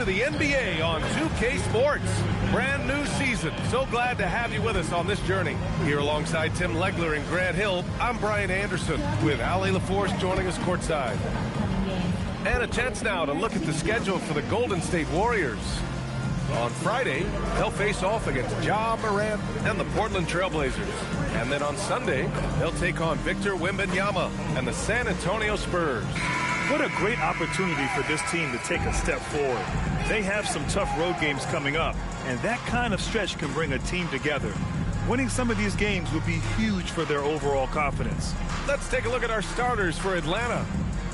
The NBA on 2K Sports. Brand new season. So glad to have you with us on this journey. Here alongside Tim Legler and Grant Hill, I'm Brian Anderson with Ali LaForce joining us courtside. And a chance now to look at the schedule for the Golden State Warriors. On Friday, they'll face off against Ja Morant and the Portland Trailblazers. And then on Sunday, they'll take on Victor Wembanyama and the San Antonio Spurs. What a great opportunity for this team to take a step forward. They have some tough road games coming up, and that kind of stretch can bring a team together. Winning some of these games would be huge for their overall confidence. Let's take a look at our starters for Atlanta.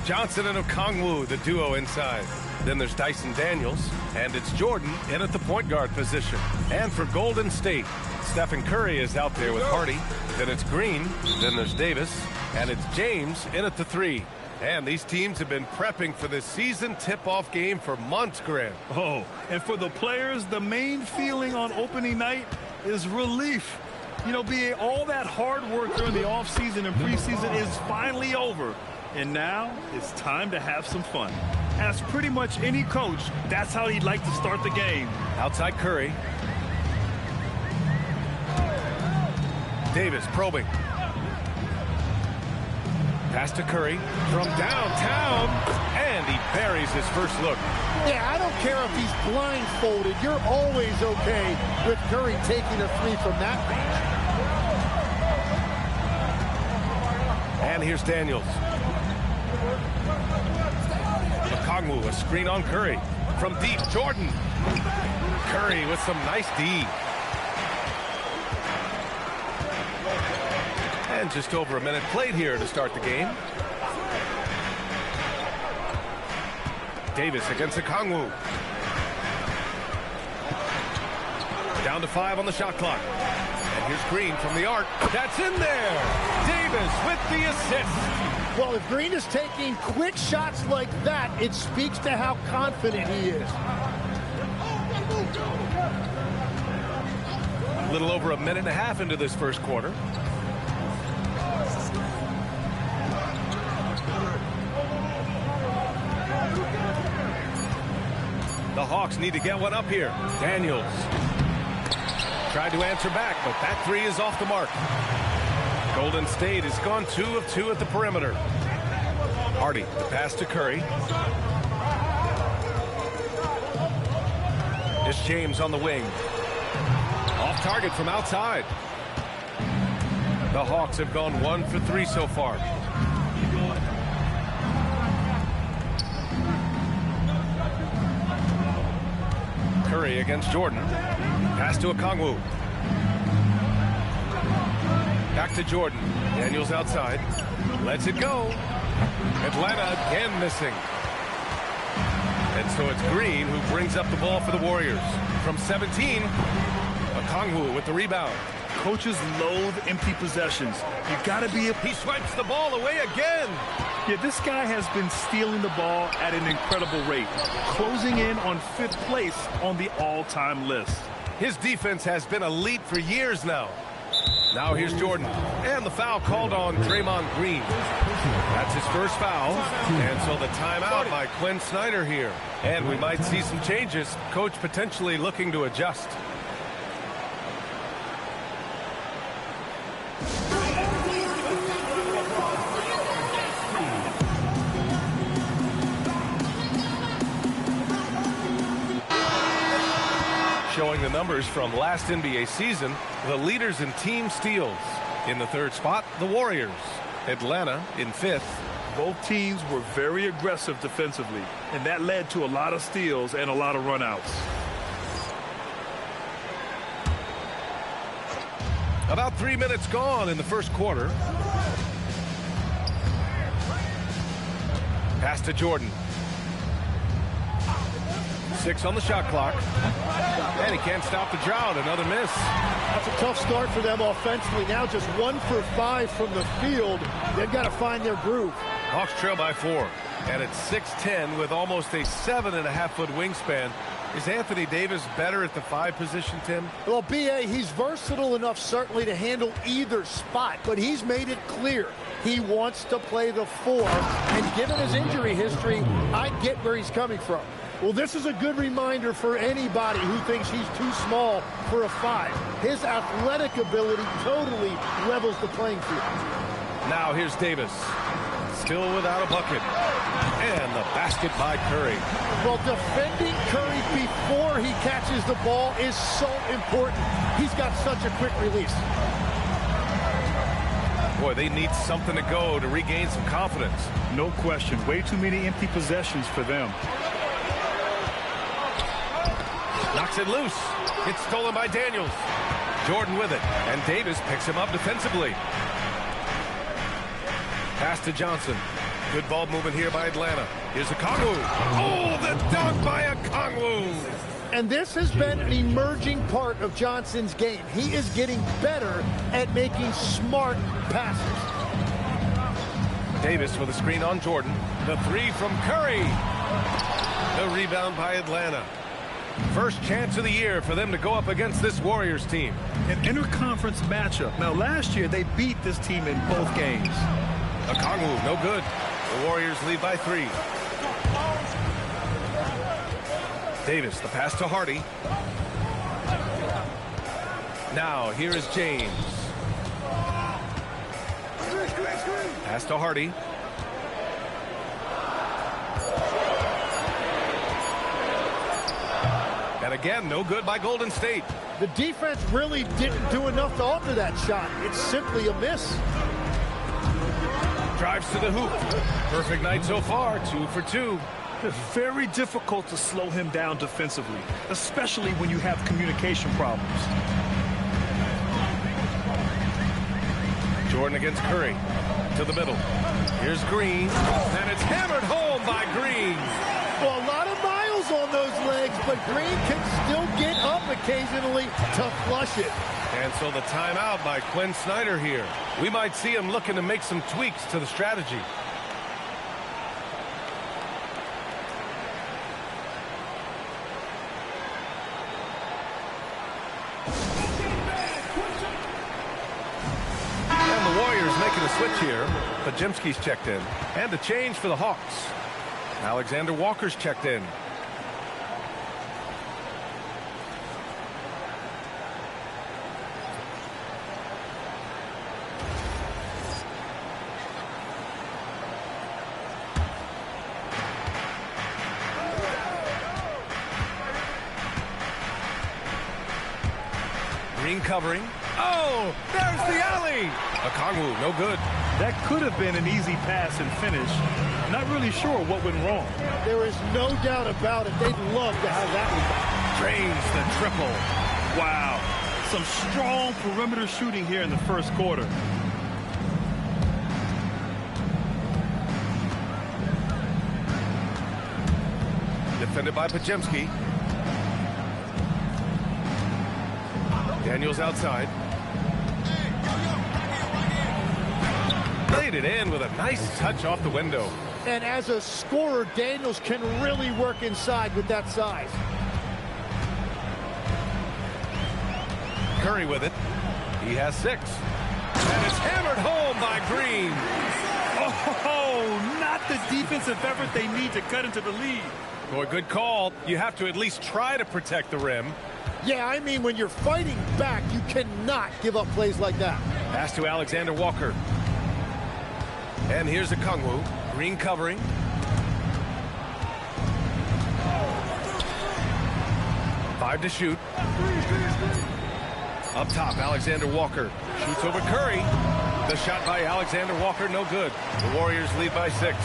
Johnson and Okongwu, the duo inside. Then there's Dyson Daniels, and it's Jordan in at the point guard position. And for Golden State, Stephen Curry is out there with Hardy. Then it's Green, then there's Davis, and it's James in at the 3. And these teams have been prepping for this season tip-off game for months, Grant. Oh, and for the players, the main feeling on opening night is relief. You know, BA, all that hard work during the offseason and preseason is finally over. And now it's time to have some fun. As pretty much any coach, that's how he'd like to start the game. Outside Curry. Davis probing. Pass to Curry from downtown, and he buries his first look. Yeah, I don't care if he's blindfolded. You're always okay with Curry taking a 3 from that range. And here's Daniels. Okongwu, a screen on Curry. From deep, Jordan. Curry with some nice D. And just over a minute played here to start the game. Davis against Okongwu. Down to 5 on the shot clock. And here's Green from the arc. That's in there. Davis with the assist. Well, if Green is taking quick shots like that, it speaks to how confident he is. A little over a minute and a half into this first quarter. The Hawks need to get one up here. Daniels tried to answer back, but that 3 is off the mark. Golden State has gone 2 of 2 at the perimeter. Hardy, the pass to Curry. It's James on the wing. Off target from outside. The Hawks have gone 1 for 3 so far. Curry against Jordan. Pass to Okongwu. Back to Jordan. Daniels outside. Lets it go. Atlanta again missing. And so it's Green who brings up the ball for the Warriors. From 17, Okongwu with the rebound. Coaches loathe empty possessions. You gotta be He swipes the ball away again. Yeah, this guy has been stealing the ball at an incredible rate, closing in on 5th place on the all-time list. His defense has been elite for years now. Now here's Jordan, and the foul called on Draymond Green. That's his first foul, and so the timeout by Quinn Snyder here. And we might see some changes. Coach potentially looking to adjust. Showing the numbers from last NBA season, the leaders in team steals. In the 3rd spot, the Warriors. Atlanta in 5th. Both teams were very aggressive defensively, and that led to a lot of steals and a lot of runouts. About 3 minutes gone in the first quarter. Pass to Jordan. 6 on the shot clock. And he can't stop the drought. Another miss. That's a tough start for them offensively. Now just 1 for 5 from the field. They've got to find their groove. Hawks trail by 4. And it's 6'10" with almost a 7.5-foot wingspan. Is Anthony Davis better at the 5 position, Tim? Well, B.A., he's versatile enough certainly to handle either spot, but he's made it clear he wants to play the 4. And given his injury history, I get where he's coming from. Well, this is a good reminder for anybody who thinks he's too small for a 5. His athletic ability totally levels the playing field. Now here's Davis. Still without a bucket. And the basket by Curry. Well, defending Curry before he catches the ball is so important. He's got such a quick release. Boy, they need something to go to regain some confidence. No question. Way too many empty possessions for them. Knocks it loose. It's stolen by Daniels. Jordan with it. And Davis picks him up defensively. Pass to Johnson. Good ball movement here by Atlanta. Here's Okongwu. Oh, the dunk by Okongwu. And this has been an emerging part of Johnson's game. He is getting better at making smart passes. Davis with a screen on Jordan. The 3 from Curry. The rebound by Atlanta. First chance of the year for them to go up against this Warriors team. An interconference matchup. Now, last year, they beat this team in both games. Okongwu, no good. The Warriors lead by 3. Davis, the pass to Hardy. Now, here is James. Pass to Hardy. And again, no good by Golden State. The defense really didn't do enough to alter that shot. It's simply a miss. Drives to the hoop. Perfect night so far, 2 for 2. It's very difficult to slow him down defensively, especially when you have communication problems. Jordan against Curry. To the middle. Here's Green. And it's hammered home by Green. Well, a lot of miles on those legs, but Green can still get up occasionally to flush it. And so the timeout by Quinn Snyder here. We might see him looking to make some tweaks to the strategy. And the Warriors making a switch here. Pajemski's checked in. And a change for the Hawks. Alexander Walker's checked in. Green covering. Oh, there's the alley. Okongwu, no good. That could have been an easy pass and finish. Not really sure what went wrong. There is no doubt about it. They'd love to have that one. Drains the triple. Wow. Some strong perimeter shooting here in the first quarter. Defended by Pajemski. Daniels outside. Laid it in with a nice touch off the window. And as a scorer, Daniels can really work inside with that size. Curry with it. He has 6. And it's hammered home by Green. Oh, not the defensive effort they need to cut into the lead. Boy, good call. You have to at least try to protect the rim. Yeah, I mean, when you're fighting back, you cannot give up plays like that. Pass to Alexander Walker. And here's Okongwu. Green covering. Five to shoot. Up top, Alexander Walker. Shoots over Curry. The shot by Alexander Walker, no good. The Warriors lead by 6.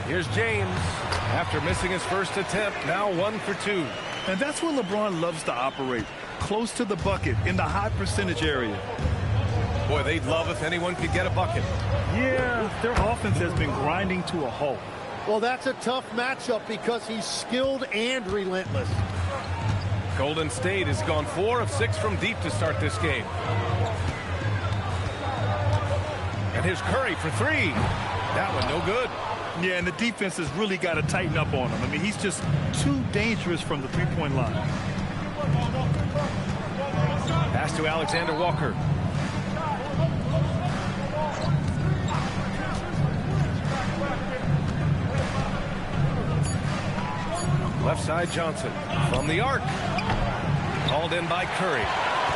Here's James. After missing his first attempt, now 1 for 2. And that's where LeBron loves to operate. Close to the bucket, in the high percentage area. Boy, they'd love if anyone could get a bucket. Yeah, their offense has been grinding to a halt. Well, that's a tough matchup because he's skilled and relentless. Golden State has gone 4 of 6 from deep to start this game. And here's Curry for 3. That one no good. Yeah, and the defense has really got to tighten up on him. I mean, he's just too dangerous from the three-point line. Pass to Alexander Walker. Left side Johnson from the arc. Called in by Curry.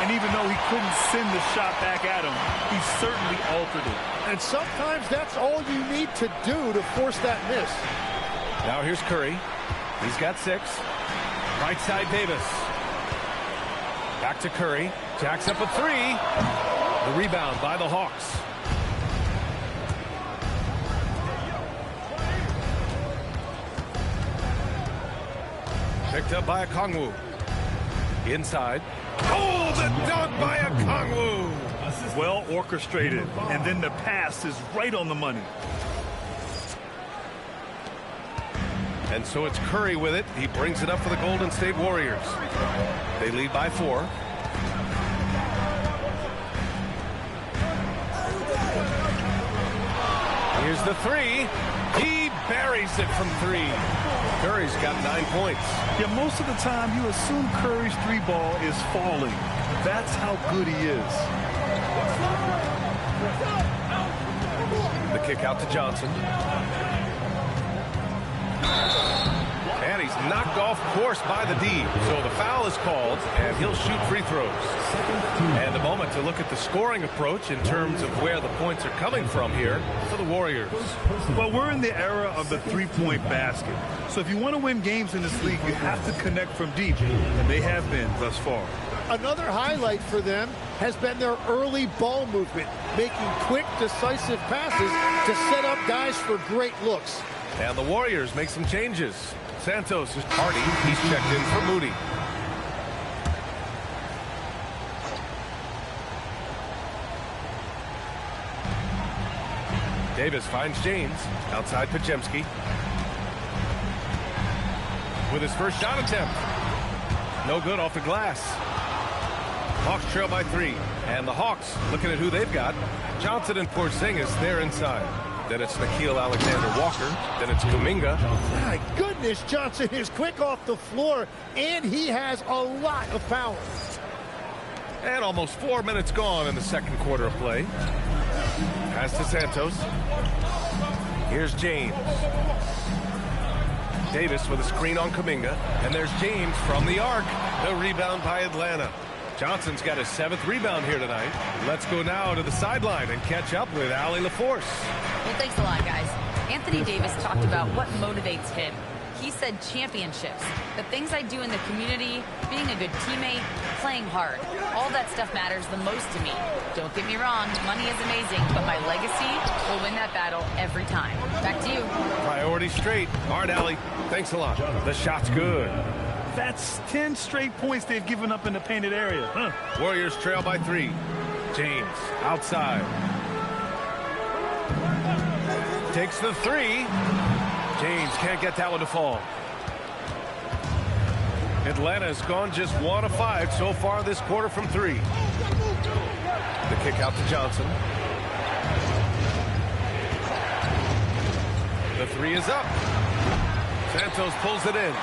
And even though he couldn't send the shot back at him, he certainly altered it. And sometimes that's all you need to do to force that miss. Now here's Curry. He's got 6. Right side Davis. Back to Curry. Jacks up a 3. The rebound by the Hawks. Picked up by Okongwu. Inside. Oh, the dunk by Okongwu. Well orchestrated. And then the pass is right on the money. And so it's Curry with it. He brings it up for the Golden State Warriors. They lead by 4. Here's the 3. He buries it from 3. Curry's got 9 points. Yeah, most of the time you assume Curry's 3 ball is falling. That's how good he is. The kick out to Johnson. And he's knocked off course by the D. So the foul is called, and he'll shoot free throws. And a moment to look at the scoring approach in terms of where the points are coming from here for the Warriors. Well, we're in the era of the three-point basket. So if you want to win games in this league, you have to connect from deep, and they have been thus far. Another highlight for them has been their early ball movement, making quick, decisive passes to set up guys for great looks. And the Warriors make some changes. Santos is Hardy. He's checked in for Moody. Davis finds James outside Pajemski. With his first shot attempt. No good off the glass. Hawks trail by 3. And the Hawks looking at who they've got. Johnson and Porzingis, they're inside. Then it's Nickeil Alexander-Walker. Then it's Kuminga. My goodness, Johnson is quick off the floor, and he has a lot of power. And almost 4 minutes gone in the second quarter of play. Pass to Santos. Here's James. Davis with a screen on Kuminga. And there's James from the arc. The rebound by Atlanta. Johnson's got his 7th rebound here tonight. Let's go now to the sideline and catch up with Allie LaForce. Well, thanks a lot, guys. Anthony Davis talked about what motivates him. He said championships, the things I do in the community, being a good teammate, playing hard. All that stuff matters the most to me. Don't get me wrong, money is amazing, but my legacy will win that battle every time. Back to you. Priority straight. All right, Allie. Thanks a lot. The shot's good. That's 10 straight points they've given up in the painted area. Warriors trail by 3. James outside. Takes the 3. James can't get that one to fall. Atlanta's gone just 1 of 5 so far this quarter from 3. The kick out to Johnson. The 3 is up. Santos pulls it in.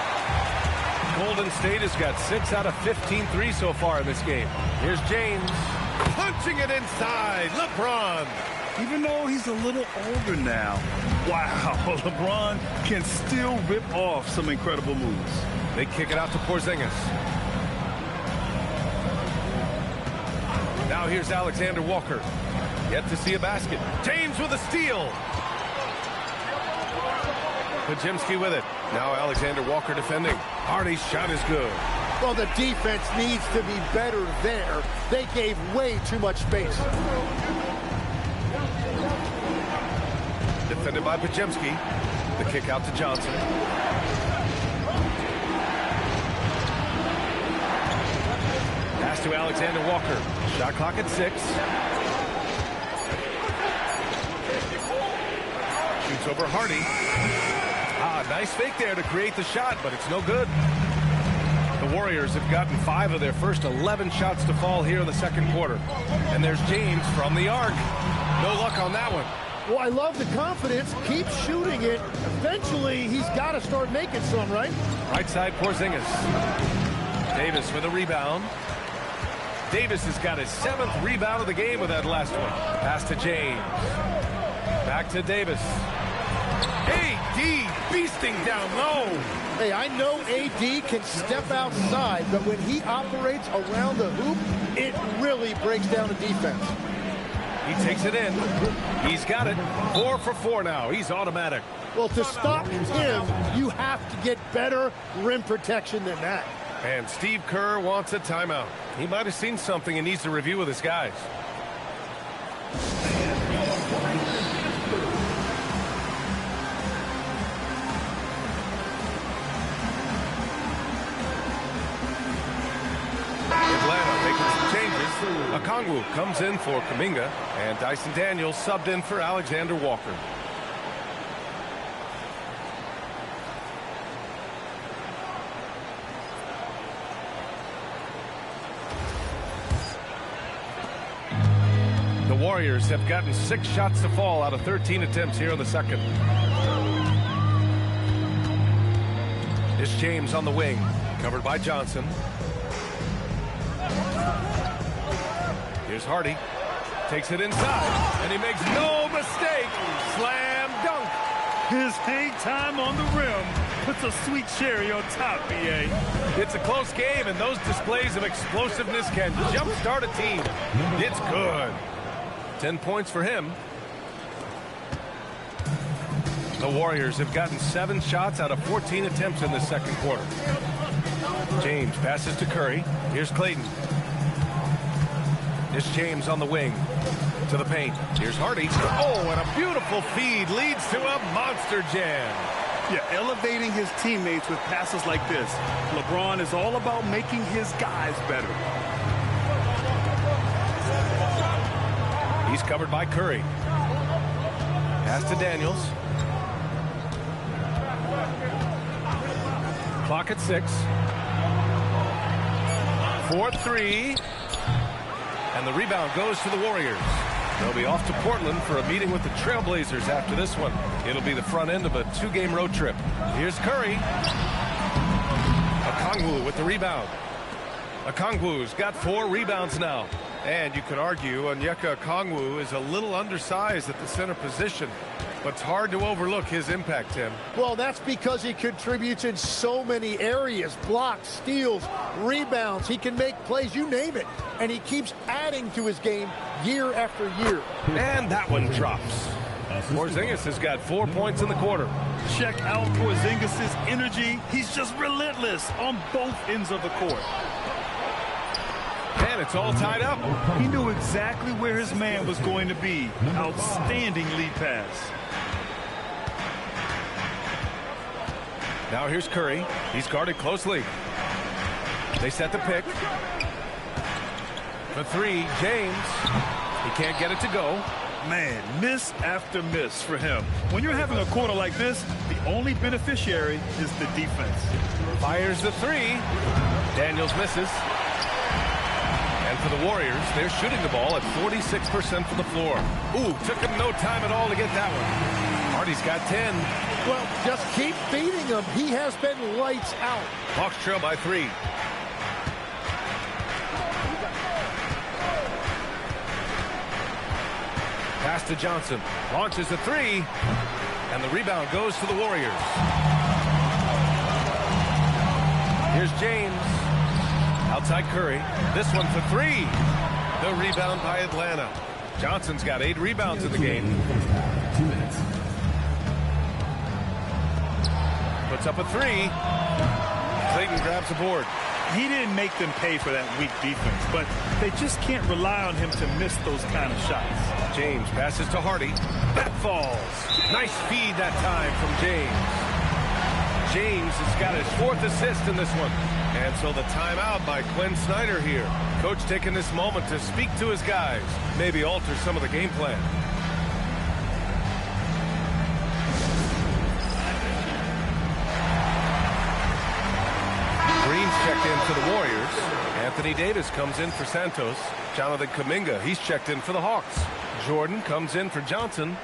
Golden State has got 6 out of 15 threes so far in this game. Here's James punching it inside. LeBron. Even though he's a little older now, wow, LeBron can still rip off some incredible moves. They kick it out to Porzingis. Now here's Alexander Walker. Yet to see a basket. James with a steal. Pajemski with it. Now Alexander Walker defending. Hardy's shot is good. Well, the defense needs to be better there. They gave way too much space. Defended by Pajemski. The kick out to Johnson. Pass to Alexander Walker. Shot clock at 6. Shoots over Hardy. Nice fake there to create the shot, but it's no good. The Warriors have gotten 5 of their first 11 shots to fall here in the second quarter. And there's James from the arc. No luck on that one. Well, I love the confidence. Keep shooting it. Eventually, he's got to start making some, right? Right side, Porzingis. Davis with a rebound. Davis has got his 7th rebound of the game with that last one. Pass to James. Back to Davis. AD beasting down low. Hey, I know AD can step outside, but when he operates around the hoop, it really breaks down the defense. He takes it in. He's got it. 4 for 4 now. He's automatic. Well, to stop him, you have to get better rim protection than that. And Steve Kerr wants a timeout. He might have seen something and needs to review with his guys. Atlanta making some changes. Okongwu comes in for Kuminga, and Dyson Daniels subbed in for Alexander Walker. The Warriors have gotten 6 shots to fall out of 13 attempts here in the second. It's James on the wing, covered by Johnson. Here's Hardy. Takes it inside, and he makes no mistake. Slam dunk. His hang time on the rim puts a sweet cherry on top, BA. It's a close game, and those displays of explosiveness can jumpstart a team. It's good. 10 points for him. The Warriors have gotten 7 shots out of 14 attempts in the second quarter. James passes to Curry. Here's Clayton. It's James on the wing. To the paint. Here's Hardy. Oh, and a beautiful feed leads to a monster jam. Yeah, elevating his teammates with passes like this. LeBron is all about making his guys better. He's covered by Curry. Pass to Daniels. Clock at 6. 4-3. And the rebound goes to the Warriors. They'll be off to Portland for a meeting with the Trailblazers after this one. It'll be the front end of a 2-game road trip. Here's Curry. Okongwu with the rebound. Okongwu's got 4 rebounds now. And you could argue Onyeka Okongwu is a little undersized at the center position, but it's hard to overlook his impact, Tim. Well, that's because he contributes in so many areas. Blocks, steals, rebounds. He can make plays, you name it. And he keeps adding to his game year after year. And that one drops. Porzingis has got 4 points in the quarter. Check out Porzingis' energy. He's just relentless on both ends of the court. And it's all tied up. He knew exactly where his man was going to be. Outstanding lead pass. Now here's Curry. He's guarded closely. They set the pick. For 3, James. He can't get it to go. Man, miss after miss for him. When you're having a quarter like this, the only beneficiary is the defense. Fires the 3. Daniels misses. And for the Warriors, they're shooting the ball at 46% from the floor. Ooh, took him no time at all to get that one. Hardy's got 10. Well, just keep feeding him. He has been lights out. Hawks trail by 3. Pass to Johnson. Launches the 3. And the rebound goes to the Warriors. Here's James. Outside Curry. This one for 3. The rebound by Atlanta. Johnson's got 8 rebounds in the game. 2 minutes. Puts up a 3. Clayton grabs the board. He didn't make them pay for that weak defense, but they just can't rely on him to miss those kind of shots. James passes to Hardy. That falls. Nice feed that time from James. James has got his 4th assist in this one. And so the timeout by Quinn Snyder here. Coach taking this moment to speak to his guys. Maybe alter some of the game plan. Green's checked in for the Warriors. Anthony Davis comes in for Santos. Jonathan Kuminga, he's checked in for the Hawks. Jordan comes in for Johnson.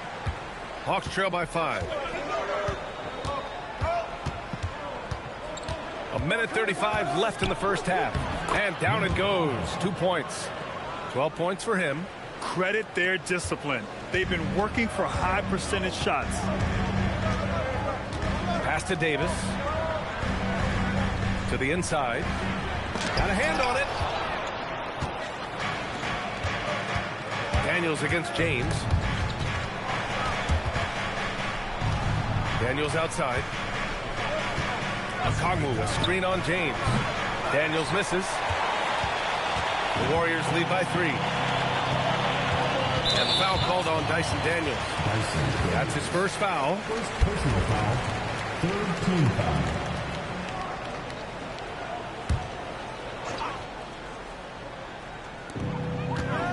Hawks trail by 5. 1:35 left in the first half. And down it goes. 2 points. 12 points for him. Credit their discipline. They've been working for high percentage shots. Pass to Davis. To the inside. Got a hand on it. Daniels against James. Daniels outside. Okongwu, a screen on James. Daniels misses. The Warriors lead by 3. And foul called on Dyson Daniels. That's his first foul. First personal foul. Third team foul.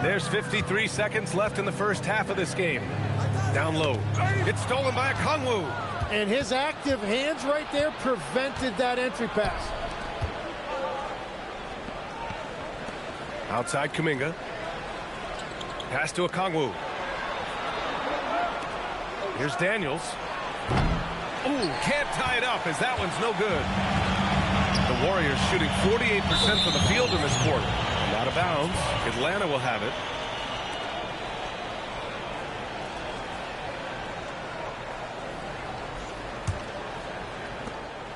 There's 53 seconds left in the first half of this game. Down low. It's stolen by Okongwu. And his active hands right there prevented that entry pass. Outside Kuminga. Pass to Okongwu. Here's Daniels. Ooh, can't tie it up as that one's no good. The Warriors shooting 48% from the field in this quarter. Out of bounds. Atlanta will have it.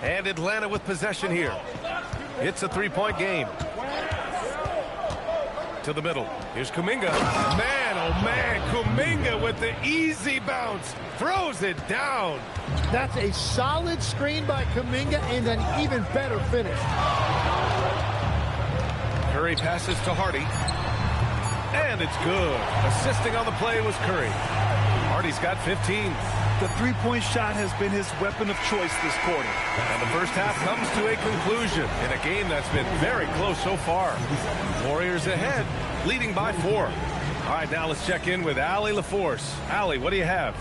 And Atlanta with possession here. It's a three-point game. To the middle. Here's Kuminga. Man, oh man, Kuminga with the easy bounce. Throws it down. That's a solid screen by Kuminga and an even better finish. Curry passes to Hardy. And it's good. Assisting on the play was Curry. Hardy's got 15. The three-point shot has been his weapon of choice this quarter. And the first half comes to a conclusion in a game that's been very close so far. Warriors ahead, leading by 4. All right, now let's check in with Allie LaForce. Allie, what do you have?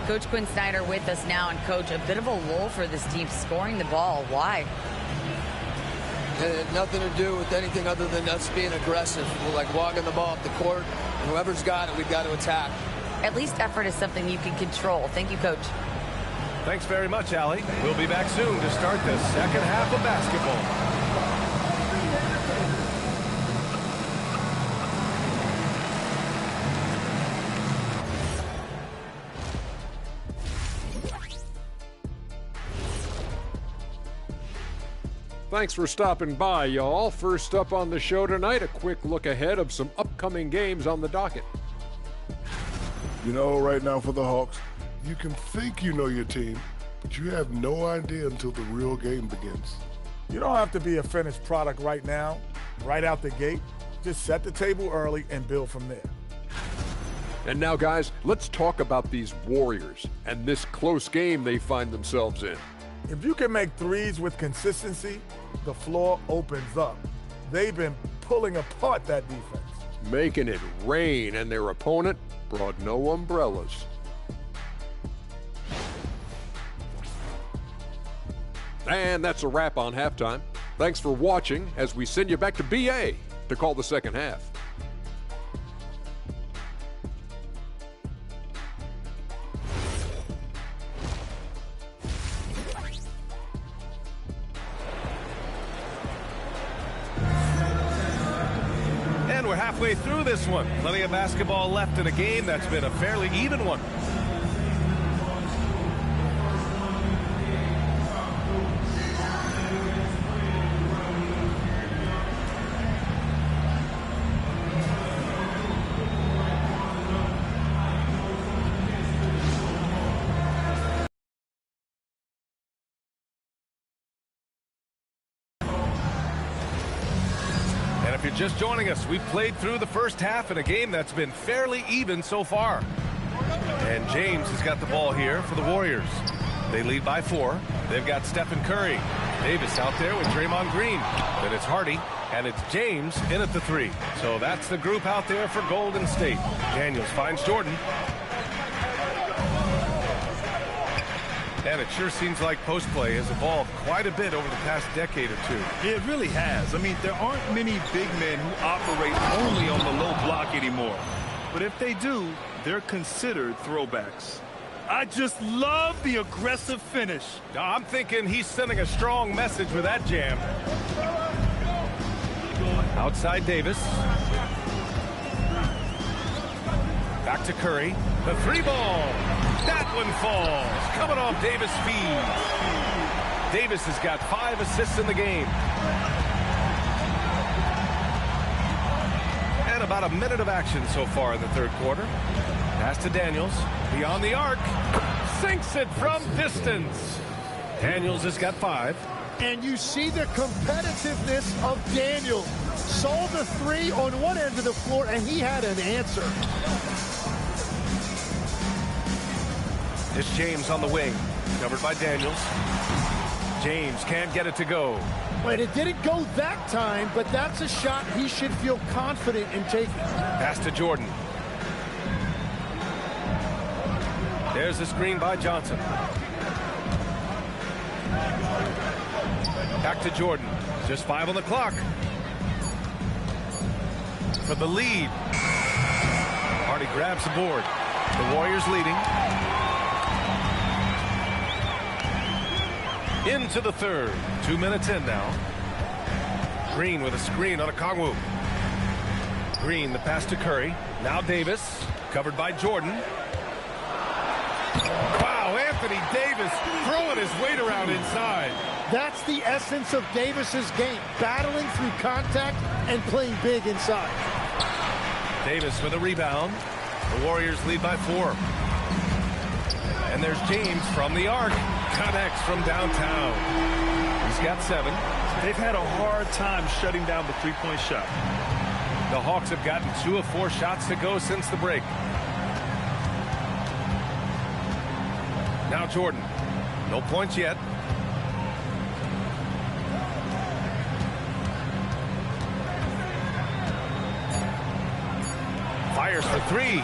Coach Quinn Snyder with us now, and Coach, a bit of a lull for this team scoring the ball. Why? It had nothing to do with anything other than us being aggressive. We're like walking the ball up the court, and whoever's got it, we've got to attack. At least effort is something you can control. Thank you, Coach. Thanks very much, Allie. We'll be back soon to start the second half of basketball. Thanks for stopping by, y'all. First up on the show tonight, a quick look ahead of some upcoming games on the docket. You know, right now for the Hawks, you can think you know your team, but you have no idea until the real game begins. You don't have to be a finished product right now, right out the gate. Just set the table early and build from there. And now, guys, let's talk about these Warriors and this close game they find themselves in. If you can make threes with consistency, the floor opens up. They've been pulling apart that defense. Making it rain, and their opponent brought no umbrellas. And that's a wrap on halftime. Thanks for watching as we send you back to BA to call the second half. And we're halfway through this one. Plenty of basketball left in a game that's been a fairly even one. If you're just joining us, we've played through the first half in a game that's been fairly even so far. And James has got the ball here for the Warriors. They lead by 4. They've got Stephen Curry. Davis out there with Draymond Green. Then it's Hardy, and it's James in at the 3. So that's the group out there for Golden State. Daniels finds Jordan. And it sure seems like post play has evolved quite a bit over the past decade or two. It really has. I mean, there aren't many big men who operate only on the low block anymore. But if they do, they're considered throwbacks. I just love the aggressive finish. I'm thinking he's sending a strong message with that jam. Outside Davis. Back to Curry. The 3 ball. That one falls. Coming off Davis' feed. Davis has got 5 assists in the game. And about a minute of action so far in the third quarter. Pass to Daniels. Beyond the arc. Sinks it from distance. Daniels has got 5. And you see the competitiveness of Daniels. Saw the 3 on one end of the floor, and he had an answer. It's James on the wing. Covered by Daniels. James can't get it to go. But it didn't go that time, but that's a shot he should feel confident in taking. Pass to Jordan. There's the screen by Johnson. Back to Jordan. Just 5 on the clock. For the lead. Hardy grabs the board. The Warriors leading. Into the third. 2 minutes in now. Green with a screen on Okongwu. Green, the pass to Curry. Now Davis. Covered by Jordan. Wow, Anthony Davis throwing his weight around inside. That's the essence of Davis's game. Battling through contact and playing big inside. Davis with a rebound. The Warriors lead by 4. And there's James from the arc. Connects from downtown. He's got 7. They've had a hard time shutting down the three-point shot. The Hawks have gotten 2 of 4 shots to go since the break. Now Jordan. No points yet. Fires for 3.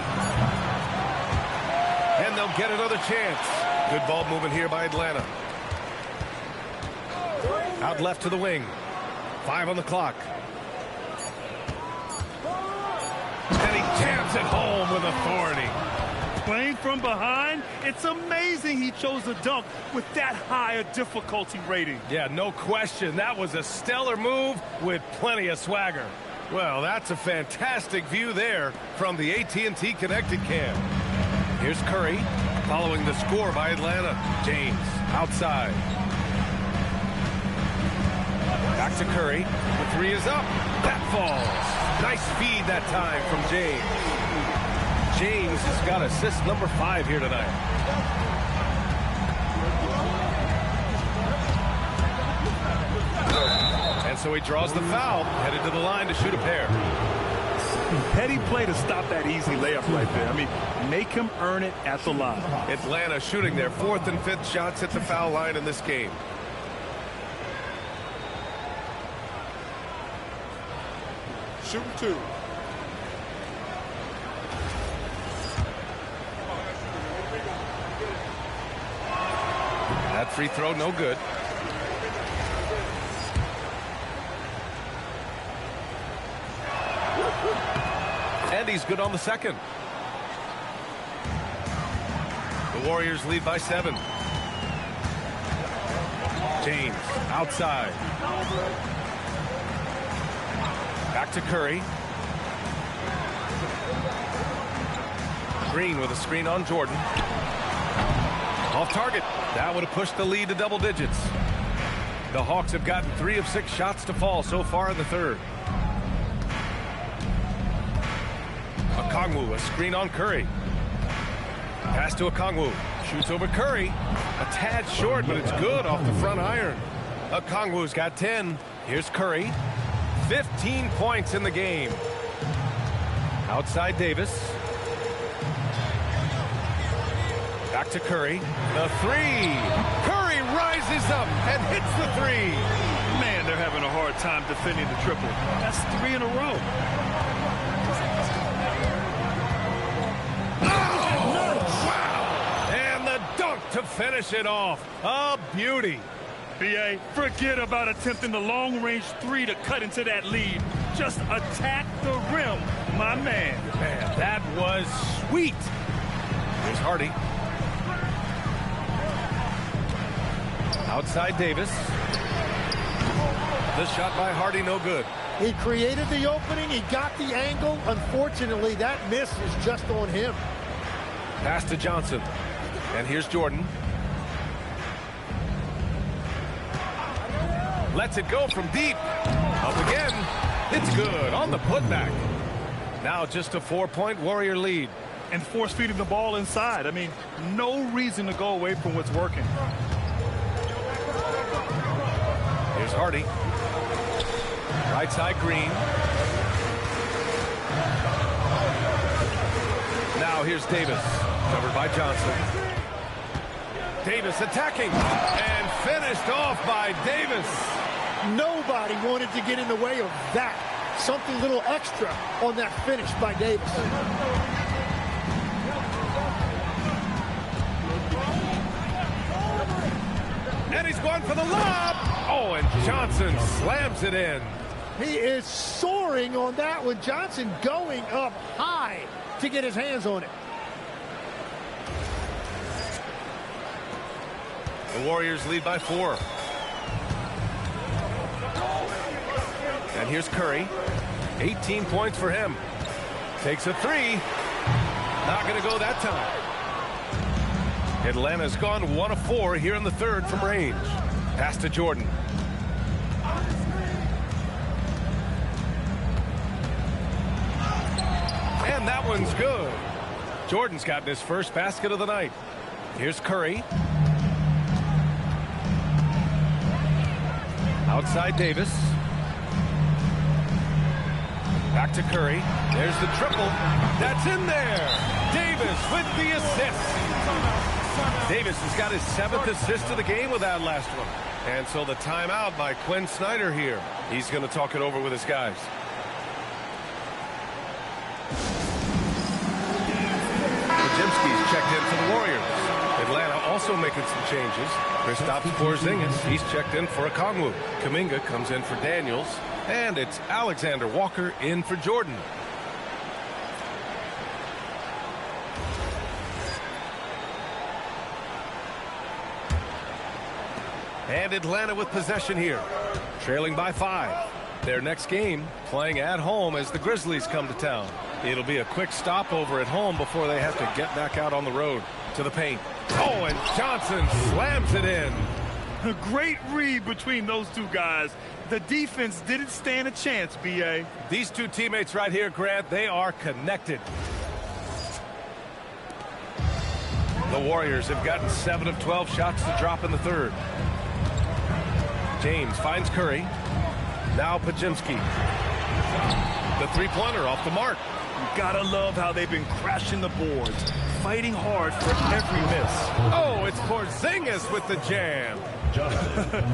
And they'll get another chance. Good ball movement here by Atlanta. Out left to the wing. 5 on the clock. And he jams it home with authority. Playing from behind, it's amazing he chose a dunk with that high a difficulty rating. Yeah, no question. That was a stellar move with plenty of swagger. Well, that's a fantastic view there from the AT&T Connected Cam. Here's Curry following the score by Atlanta. James outside. Back to Curry. The 3 is up. That falls. Nice feed that time from James. James has got assist number 5 here tonight. And so he draws the foul, headed to the line to shoot a pair. Petty play to stop that easy layup right there. I mean, make him earn it at the line. Atlanta shooting their 4th and 5th shots at the foul line in this game. Shooting 2. That free throw, no good. And he's good on the second. The Warriors lead by 7. James outside. Back to Curry. Green with a screen on Jordan. Off target. That would have pushed the lead to double digits. The Hawks have gotten 3 of 6 shots to fall so far in the third. Okongwu, a screen on Curry. Pass to Okongwu. Shoots over Curry. A tad short, but it's good off the front iron. Okongwu's got 10. Here's Curry. 15 points in the game. Outside Davis. Back to Curry. The 3. Curry rises up and hits the 3. Man, they're having a hard time defending the triple. That's 3 in a row. To finish it off. A beauty. BA, forget about attempting the long-range 3 to cut into that lead. Just attack the rim, my man. Man, that was sweet. Here's Hardy. Outside Davis. The shot by Hardy, no good. He created the opening. He got the angle. Unfortunately, that miss is just on him. Pass to Johnson. And here's Jordan. Lets it go from deep. Up again. It's good on the putback. Now just a 4-point Warrior lead. And force feeding the ball inside. I mean, no reason to go away from what's working. Here's Hardy. Right side Green. Now here's Davis. Covered by Johnson. Davis attacking. And finished off by Davis. Nobody wanted to get in the way of that. Something a little extra on that finish by Davis. And he's going for the lob. Oh, and Johnson slams it in. He is soaring on that one. Johnson going up high to get his hands on it. The Warriors lead by 4. And here's Curry. 18 points for him. Takes a 3. Not going to go that time. Atlanta's gone 1 of 4 here in the third from range. Pass to Jordan. And that one's good. Jordan's gotten his first basket of the night. Here's Curry. Outside Davis. Back to Curry. There's the triple. That's in there. Davis with the assist. Davis has got his 7th assist of the game with that last one. And so the timeout by Quinn Snyder here. He's going to talk it over with his guys. Podziemski's checked in for the Warriors. Atlanta also making some changes. Kristaps Porzingis, he's checked in for Okongwu. Kuminga comes in for Daniels. And it's Alexander Walker in for Jordan. And Atlanta with possession here, trailing by 5. Their next game playing at home as the Grizzlies come to town. It'll be a quick stopover at home before they have to get back out on the road to the paint. Oh, and Johnson slams it in. A great read between those two guys. The defense didn't stand a chance, B.A. These two teammates right here, Grant, they are connected. The Warriors have gotten 7 of 12 shots to drop in the third. James finds Curry. Now Podziemski. The three-pointer off the mark. You gotta love how they've been crashing the boards, fighting hard for every miss. Oh, it's Porzingis with the jam.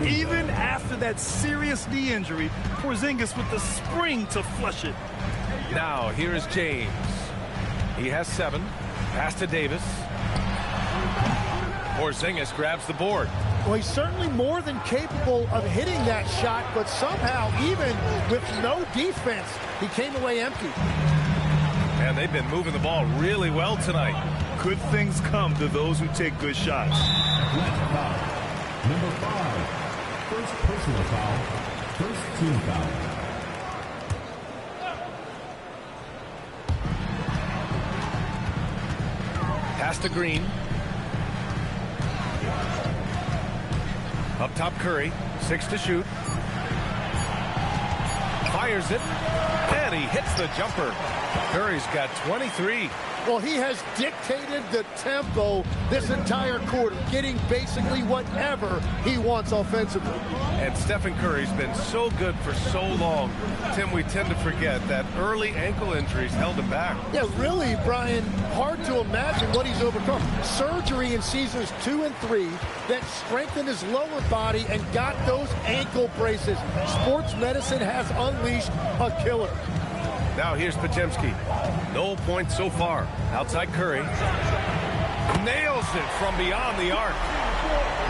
Even after that serious knee injury, Porzingis with the spring to flush it. Now here is James. He has 7. Pass to Davis. Porzingis grabs the board. Well, he's certainly more than capable of hitting that shot, but somehow, even with no defense, he came away empty. And they've been moving the ball really well tonight. Good things come to those who take good shots. Number 5, first personal foul, first team foul. Pass to Green. Up top Curry, 6 to shoot. Fires it, and he hits the jumper. Curry's got 23. Well, he has dictated the tempo this entire quarter, getting basically whatever he wants offensively. And Stephen Curry's been so good for so long. Tim, we tend to forget that early ankle injuries held him back. Yeah, really, Brian, hard to imagine what he's overcome. Surgery in seasons 2 and 3 that strengthened his lower body and got those ankle braces. Sports medicine has unleashed a killer. Now here's Podziemski. No points so far. Outside Curry. Nails it from beyond the arc.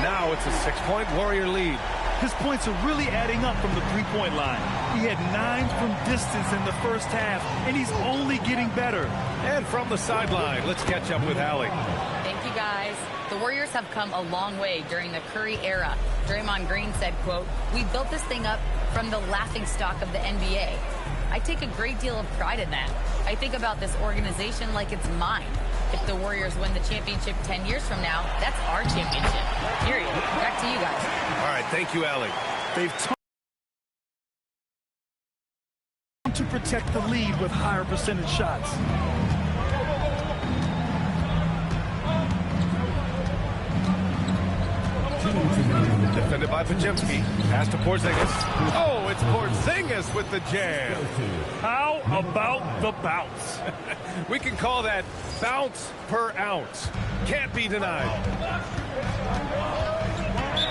Now it's a 6-point Warrior lead. His points are really adding up from the three-point line. He had 9 from distance in the first half, and he's only getting better. And from the sideline, let's catch up with Allie. Thank you, guys. The Warriors have come a long way during the Curry era. Draymond Green said, quote, "We built this thing up from the laughingstock of the NBA. I take a great deal of pride in that. I think about this organization like it's mine. If the Warriors win the championship 10 years from now, that's our championship. Period." Back to you guys. All right, thank you, Allie. They've protect the lead with higher percentage shots. Defended by Pajemski. Pass to Porzingis. Oh, it's Porzingis with the jam. How about the bounce? We can call that bounce per ounce. Can't be denied.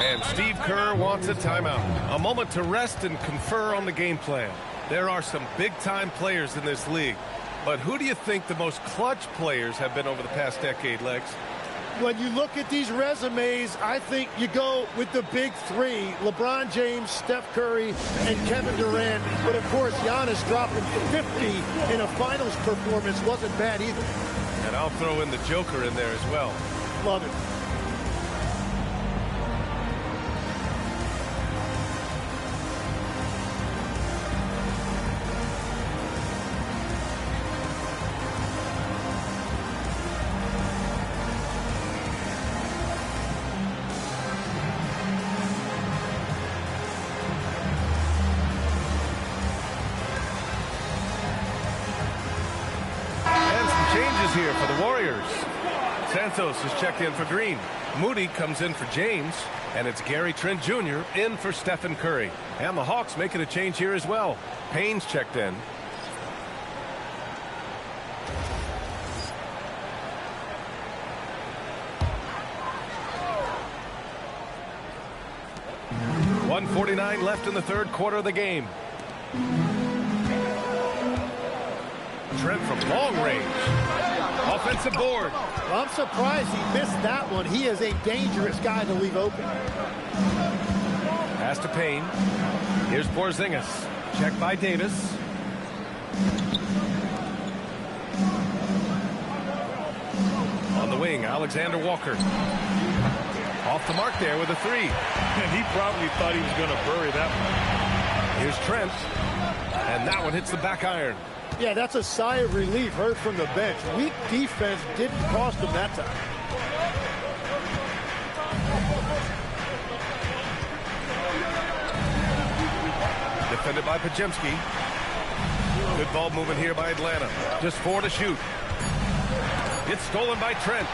And Steve Kerr wants a timeout. A moment to rest and confer on the game plan. There are some big-time players in this league. But who do you think the most clutch players have been over the past decade, Legs? When you look at these resumes, I think you go with the big three: LeBron James, Steph Curry, and Kevin Durant. But, of course, Giannis dropping 50 in a finals performance wasn't bad either. And I'll throw in the Joker in there as well. Love it. Here for the Warriors. Santos is checked in for Green. Moody comes in for James, and it's Gary Trent Jr. in for Stephen Curry. And the Hawks making a change here as well. Payne's checked in. .149 left in the third quarter of the game. Trent from long range. Offensive board. Well, I'm surprised he missed that one. He is a dangerous guy to leave open. Pass to Payne. Here's Porzingis. Checked by Davis. On the wing, Alexander Walker. Off the mark there with a three. And he probably thought he was going to bury that one. Here's Trent. And that one hits the back iron. Yeah, that's a sigh of relief heard from the bench. Weak defense didn't cost them that time. Defended by Pajemski. Good ball movement here by Atlanta. Just 4 to shoot. It's stolen by Trent.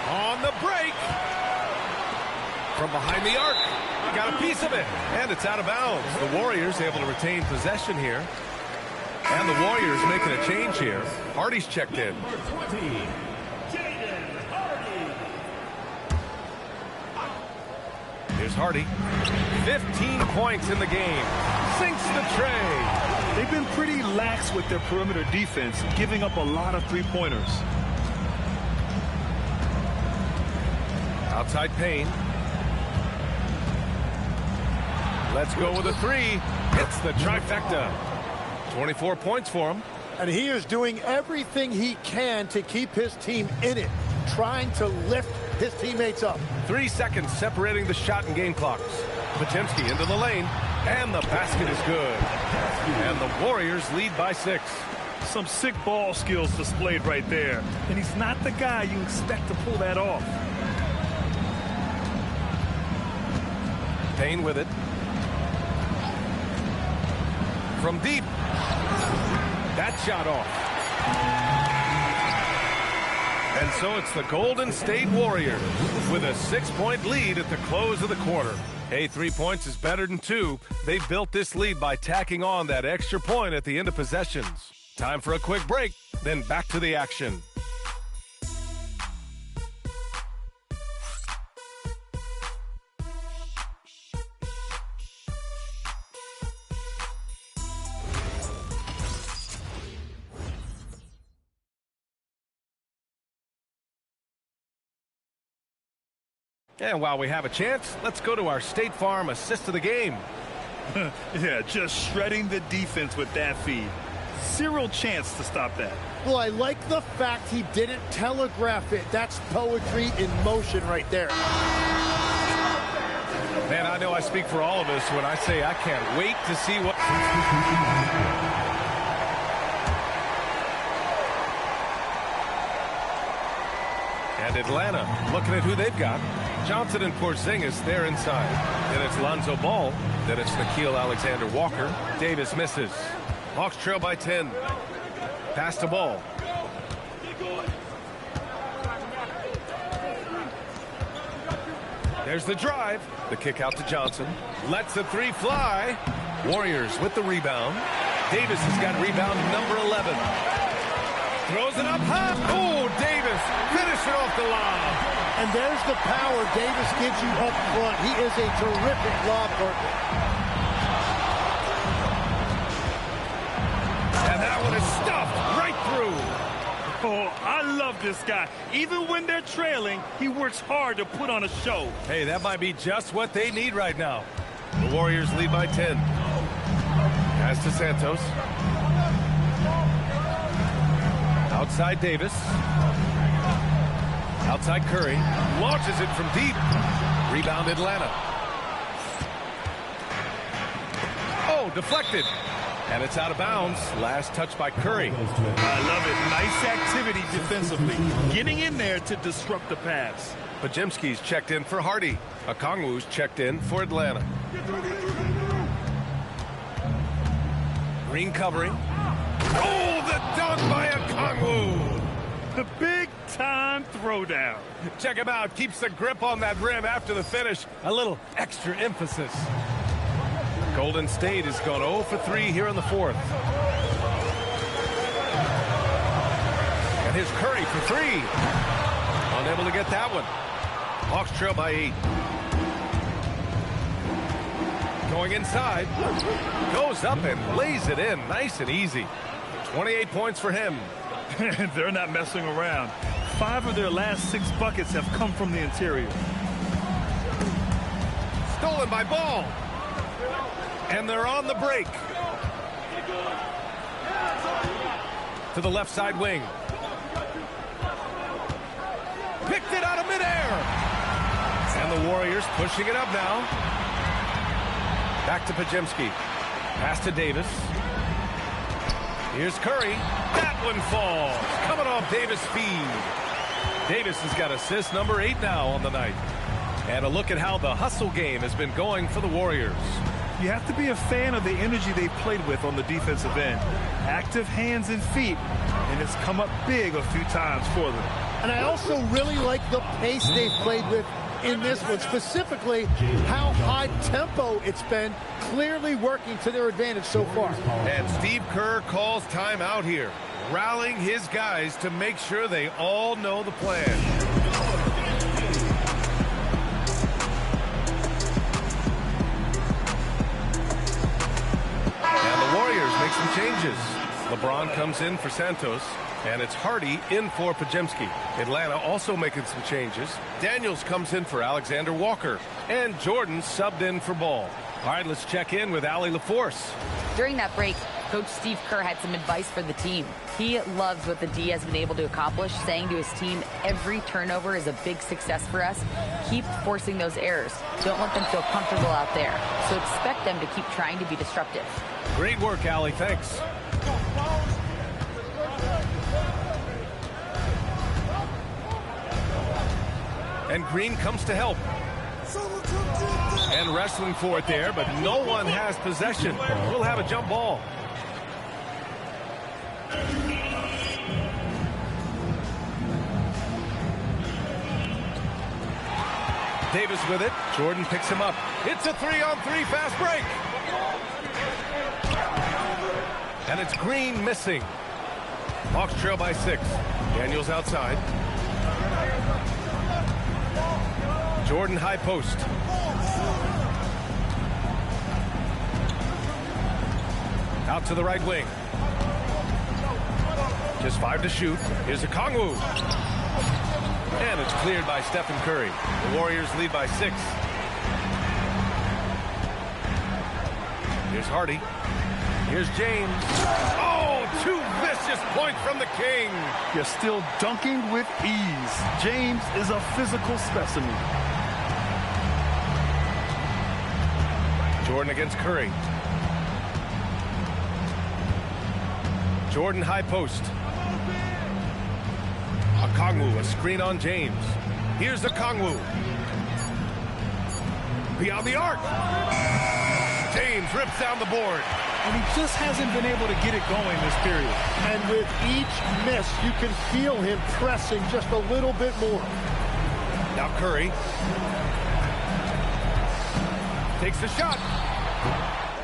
On the break. From behind the arc. Got a piece of it. And it's out of bounds. The Warriors able to retain possession here. And the Warriors making a change here. Hardy's checked in. Here's Hardy. 15 points in the game. Sinks the tray. They've been pretty lax with their perimeter defense, giving up a lot of three-pointers. Outside Payne. Let's go with a three. Hits the trifecta. 24 points for him. And he is doing everything he can to keep his team in it, trying to lift his teammates up. 3 seconds separating the shot and game clocks. Pajemski into the lane, and the basket is good. And the Warriors lead by 6. Some sick ball skills displayed right there. And he's not the guy you expect to pull that off. Payne with it. From deep. That shot off. And so it's the Golden State Warriors with a 6-point lead at the close of the quarter. Hey, 3 points is better than 2. They built this lead by tacking on that extra point at the end of possessions. Time for a quick break, then back to the action. And while we have a chance, let's go to our State Farm assist of the game. Yeah, just shredding the defense with that feed. Zero chance to stop that. Well, I like the fact he didn't telegraph it. That's poetry in motion right there. Man, I know I speak for all of us when I say I can't wait to see what... And Atlanta looking at who they've got. Johnson and Porzingis, they're inside. Then it's Lonzo Ball. Then it's Nickeil Alexander-Walker. Davis misses. Hawks trail by 10. Pass the ball. There's the drive. The kick out to Johnson. Lets the three fly. Warriors with the rebound. Davis has got rebound number 11. Throws it up high. Oh, Davis finishing off the lob. And there's the power Davis gives you up front. He is a terrific lob partner. And that one is stuffed right through. Oh, I love this guy. Even when they're trailing, he works hard to put on a show. Hey, that might be just what they need right now. The Warriors lead by 10. Pass to Santos. Outside Davis. Outside Curry. Launches it from deep. Rebound Atlanta. Oh, deflected. And it's out of bounds. Last touch by Curry. I love it. Nice activity defensively. Getting in there to disrupt the pass. Podziemski's checked in for Hardy. Okongwu's checked in for Atlanta. Green covering. Oh, the dunk by Okongwu. The big-time throwdown. Check him out. Keeps the grip on that rim after the finish. A little extra emphasis. Golden State has gone 0 for 3 here in the fourth. And here's Curry for 3. Unable to get that one. Hawks trail by 8. Going inside. Goes up and lays it in. Nice and easy. 28 points for him. They're not messing around. 5 of their last 6 buckets have come from the interior. Stolen by Ball. And they're on the break. To the left side wing. Picked it out of midair. And the Warriors pushing it up now. Back to Podziemski. Pass to Davis. Here's Curry. That one falls. Coming off Davis' feed. Davis has got assist number 8 now on the night. And a look at how the hustle game has been going for the Warriors. You have to be a fan of the energy they've played with on the defensive end. Active hands and feet, and it's come up big a few times for them. And I also really like the pace they've played with in this one, specifically how high tempo it's been, clearly working to their advantage so far. And Steve Kerr calls timeout here, rallying his guys to make sure they all know the plan. Make some changes. LeBron comes in for Santos, and it's Hardy in for Podziemski. Atlanta also making some changes. Daniels comes in for Alexander Walker, and Jordan subbed in for Ball. All right, let's check in with Allie LaForce. During that break, Coach Steve Kerr had some advice for the team. He loves what the D has been able to accomplish, saying to his team, every turnover is a big success for us. Keep forcing those errors. Don't let them feel comfortable out there. So expect them to keep trying to be disruptive. Great work, Allie. Thanks. And Green comes to help. And wrestling for it there, but no one has possession. We'll have a jump ball. Davis with it. Jordan picks him up. It's a 3-on-3 fast break. And it's Green missing. Hawks trail by 6. Daniels outside. Jordan high post. Out to the right wing. Just 5 to shoot. Here's Okongwu. And it's cleared by Stephen Curry. The Warriors lead by 6. Here's Hardy. Here's James. Oh, 2 vicious points from the King. You're still dunking with ease. James is a physical specimen. Jordan against Curry. Jordan high post. Okongwu, a screen on James. Here's Okongwu. Beyond the arc. James rips down the board. and he just hasn't been able to get it going this period. And with each miss, you can feel him pressing just a little bit more. Now Curry takes the shot.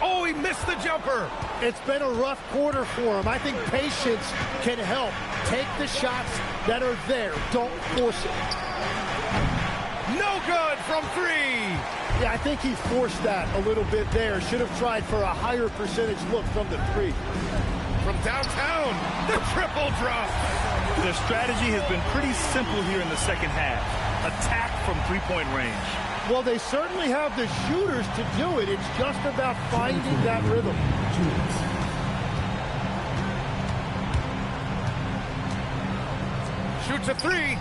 Oh, he missed the jumper. It's been a rough quarter for him. I think patience can help. Take the shots that are there. Don't force it. No good from three. Yeah, I think he forced that a little bit there. Should have tried for a higher percentage look from the three. From downtown, the triple drop. The strategy has been pretty simple here in the second half. Attack from three-point range. Well, they certainly have the shooters to do it. It's just about finding that rhythm. Shoots a three.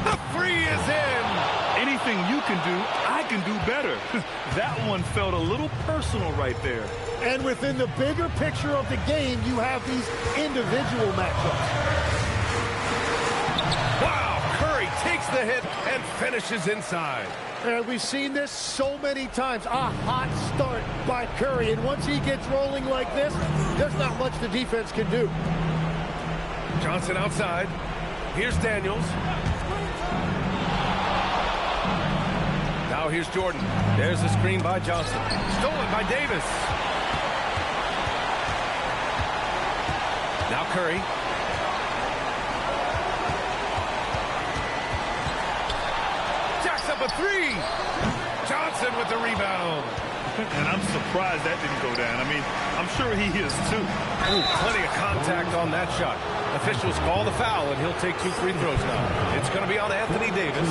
The three is in. Anything you can do, I can do better. That one felt a little personal right there. And within the bigger picture of the game, you have these individual matchups. Wow, Curry takes the hit and finishes inside. And we've seen this so many times. A hot start by Curry. And once he gets rolling like this, there's not much the defense can do. Johnson outside. Here's Daniels. Now here's Jordan. There's the screen by Johnson. Stolen by Davis. Now Curry. Jacks up a three. Johnson with the rebound. And I'm surprised that didn't go down. I mean, I'm sure he is too. Ooh, plenty of contact on that shot. Officials call the foul, and he'll take 2 free throws now. It's going to be on Anthony Davis.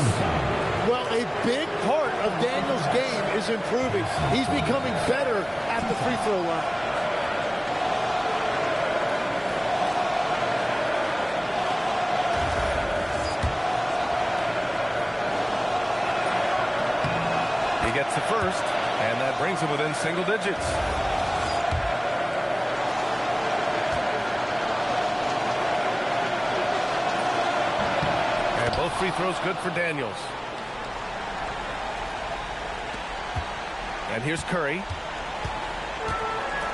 Well, a big part of Daniels' game is improving. He's becoming better at the free throw line. He gets the first, and that brings him within single digits. And both free throws good for Daniels. And here's Curry.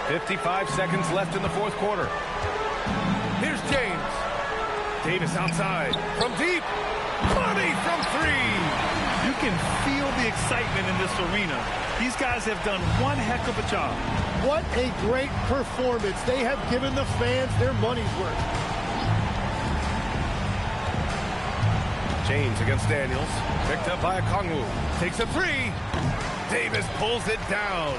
55 seconds left in the fourth quarter. Here's James. Davis outside. From deep. Money from three. You can feel the excitement in this arena. These guys have done one heck of a job. What a great performance. They have given the fans their money's worth. James against Daniels. Picked up by Okongwu. Takes a three. Davis pulls it down.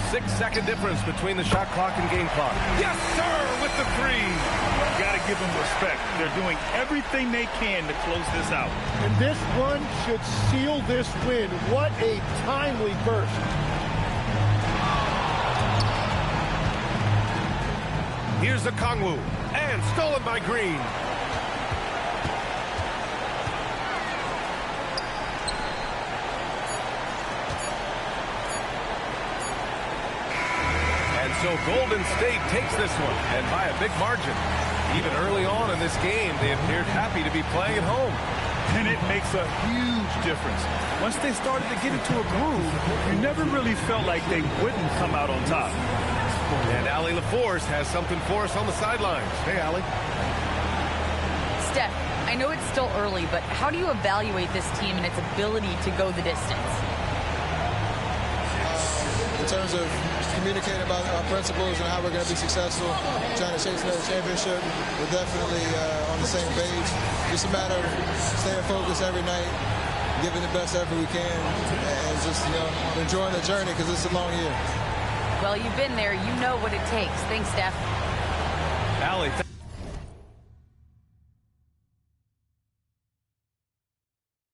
6-second difference between the shot clock and game clock. Yes, sir, with the three. You got to give them respect. They're doing everything they can to close this out. And this run should seal this win. What a timely burst. Here's Okongwu. And stolen by Green. So Golden State takes this one, and by a big margin. Even early on in this game, they appeared happy to be playing at home. And it makes a huge difference. Once they started to get into a groove, you never really felt like they wouldn't come out on top. And Allie LaForce has something for us on the sidelines. Hey, Allie. Steph, I know it's still early, but how do you evaluate this team and its ability to go the distance? In terms of communicating about our principles and how we're going to be successful, trying to chase another championship, we're definitely on the same page. Just a matter of staying focused every night, giving the best effort we can, and just, enjoying the journey because it's a long year. Well, you've been there. You know what it takes. Thanks, Steph. Allie.